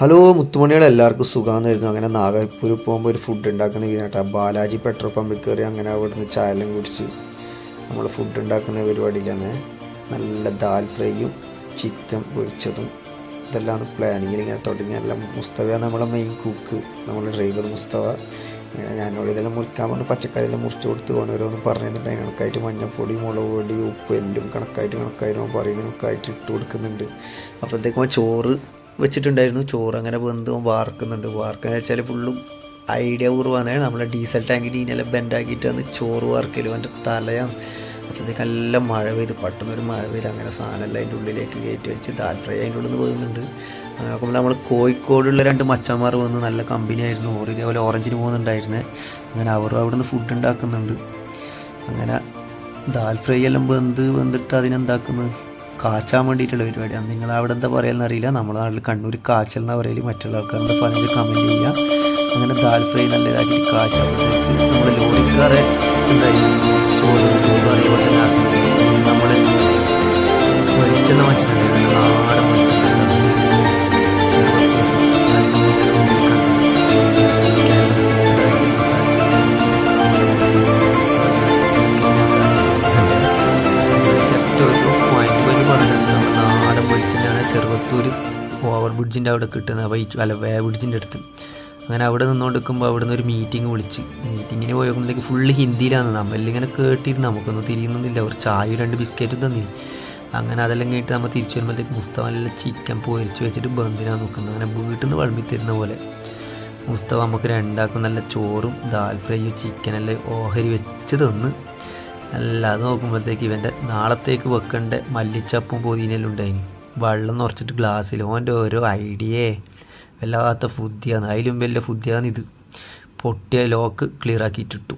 Hello മുത്തുമണികൾ എല്ലാവർക്കും സുഖമാണെന്നായിരുന്നു. അങ്ങനെ നാഗപ്പൂർ പോകുമ്പോൾ ഒരു ഫുഡ് ഉണ്ടാക്കുന്ന വീടാട്ടോ. ബാലാജി പെട്രോൾ പമ്പിൽ കയറി അങ്ങനെ അവിടുന്ന് ചായലും കുടിച്ച് നമ്മൾ ഫുഡ് ഉണ്ടാക്കുന്ന പരിപാടിയിലാണ്. നല്ല ദാൽ ഫ്രൈയും ചിക്കൻ പൊരിച്ചതും ഇതെല്ലാം പ്ലാനിങ്ങിൽ ഇങ്ങനെ തുടങ്ങി. എല്ലാം മുസ്തഫയാണ് നമ്മളെ മെയിൻ കുക്ക്, നമ്മുടെ ഡ്രൈവർ മുസ്തഫ. ഇങ്ങനെ ഞാനോട് ഇതെല്ലാം മുറിക്കാൻ പറഞ്ഞ് പച്ചക്കറിയെല്ലാം മുറിച്ച് കൊടുത്ത് ഓരോന്ന് പറഞ്ഞു തന്നിട്ട് അതിന് കണക്കായിട്ട് മഞ്ഞൾപ്പൊടി, മുളക് പൊടി, ഉപ്പ് എല്ലാം കണക്കായിട്ട് പറയുന്നതിനൊക്കെയായിട്ട് ഇട്ട് കൊടുക്കുന്നുണ്ട്. അപ്പോഴത്തേക്കും ചോറ് വെച്ചിട്ടുണ്ടായിരുന്നു. ചോറ് അങ്ങനെ വെന്ത് വാർക്കുന്നുണ്ട്. വാർക്കുക വെച്ചാൽ ഫുള്ളും ഐഡിയ പൂർവ്വമാണ്. നമ്മളെ ഡീസൽ ടാങ്കിന് ഇതിനെല്ലാം ബെൻഡാക്കിയിട്ടാണ് ചോറ് വാർക്കലും. എൻ്റെ തലയാണ്. അപ്പോഴത്തേക്ക് നല്ല മഴ പെയ്ത്, പെട്ടെന്നൊരു മഴ പെയ്ത് അങ്ങനെ സാധനമെല്ലാം അതിൻ്റെ ഉള്ളിലേക്ക് കയറ്റി വെച്ച് ദാൽ ഫ്രൈ അതിൻ്റെ ഉള്ളിൽ നിന്ന് പോകുന്നുണ്ട്. അങ്ങനെ നോക്കുമ്പോൾ നമ്മൾ കോഴിക്കോടുള്ള രണ്ട് മച്ചന്മാർ വന്ന് നല്ല കമ്പനിയായിരുന്നു. ഓർ ഇതേപോലെ ഓറഞ്ചിന് പോകുന്നുണ്ടായിരുന്നേ. അങ്ങനെ അവരും അവിടെ നിന്ന് ഫുഡ് ഉണ്ടാക്കുന്നുണ്ട്. അങ്ങനെ ദാൽ ഫ്രൈ എല്ലാം വെന്തിട്ട് അതിനെന്താക്കുന്നത് കാച്ചാൻ വേണ്ടിയിട്ടുള്ള പരിപാടിയാണ്. നിങ്ങൾ അവിടെ എന്താ പറയുക അറിയില്ല. നമ്മുടെ നാട്ടിൽ കണ്ണൂർ കാച്ചൽ എന്നാണ് പറയല്. മറ്റുള്ള ആൾക്കാരുടെ പറഞ്ഞ് കമൻറ്റ് ചെയ്യുക. അങ്ങനെ ദാൽ ഫ്രൈ നല്ല ഇതാക്കിയിട്ട് കാച്ചാകുമ്പോഴത്തേക്ക് നമ്മുടെ ലോറിക്കാരെ എന്തായി ചോറ് അതേപോലെ തന്നെ ആക്കുന്നത്. നമ്മൾ വെളിച്ചെണ്ണ വെച്ചിട്ടുണ്ടായിരുന്നു. നാടൻ വെളിച്ചെണ്ണ ചെറുവത്തൂർ ഓവർ ബ്രിഡ്ജിൻ്റെ അവിടെ കിട്ടുന്ന വേ ബ്രിഡ്ജിൻ്റെ അടുത്ത്. അങ്ങനെ അവിടെ നിന്നുകൊണ്ടിരിക്കുമ്പോൾ അവിടെ നിന്ന് ഒരു മീറ്റിംഗ് വിളിച്ച്. മീറ്റിങ്ങിന് പോയി നോക്കുമ്പോഴത്തേക്ക് ഫുള്ള് ഹിന്ദിയിലാണ്. നമ്മളിങ്ങനെ കേട്ടിരുന്നു, നമുക്കൊന്നും തിരിയുന്നൊന്നുമില്ല. ഒരു ചായയും 2 ബിസ്ക്കറ്റും തന്നില്ല. അങ്ങനെ അതെല്ലാം കഴിഞ്ഞിട്ട് നമ്മൾ തിരിച്ചു വരുമ്പോഴത്തേക്ക് മുസ്തഫ നല്ല ചിക്കൻ പൊരിച്ച് വെച്ചിട്ട് ബന്ധിനാണ് നോക്കുന്നത്. അങ്ങനെ വീട്ടിൽ നിന്ന് വിളമ്പി തരുന്ന പോലെ മുസ്തഫ നമുക്ക് രണ്ടാക്കും നല്ല ചോറും ദാൽ ഫ്രൈയും ചിക്കനെല്ലാം ഓഹരി വെച്ച് തന്ന്. അല്ല അത് നോക്കുമ്പോഴത്തേക്ക് ഇവൻ്റെ നാളത്തേക്ക് വെക്കേണ്ട മല്ലിച്ചപ്പും പൊതിനെല്ലാം ഉണ്ടായിന്. വെള്ളം നിറച്ചിട്ട് ഗ്ലാസ്സിൽ. ഓൻ്റെ ഓരോ ഐഡിയേ വല്ലാത്ത ഫുദ്ധിയാണ്. അതിലും വലിയ ഫുദ്ധിയാണ് ഇത്. പൊട്ടിയ ലോക്ക് ക്ലിയർ ആക്കിയിട്ടിട്ടു.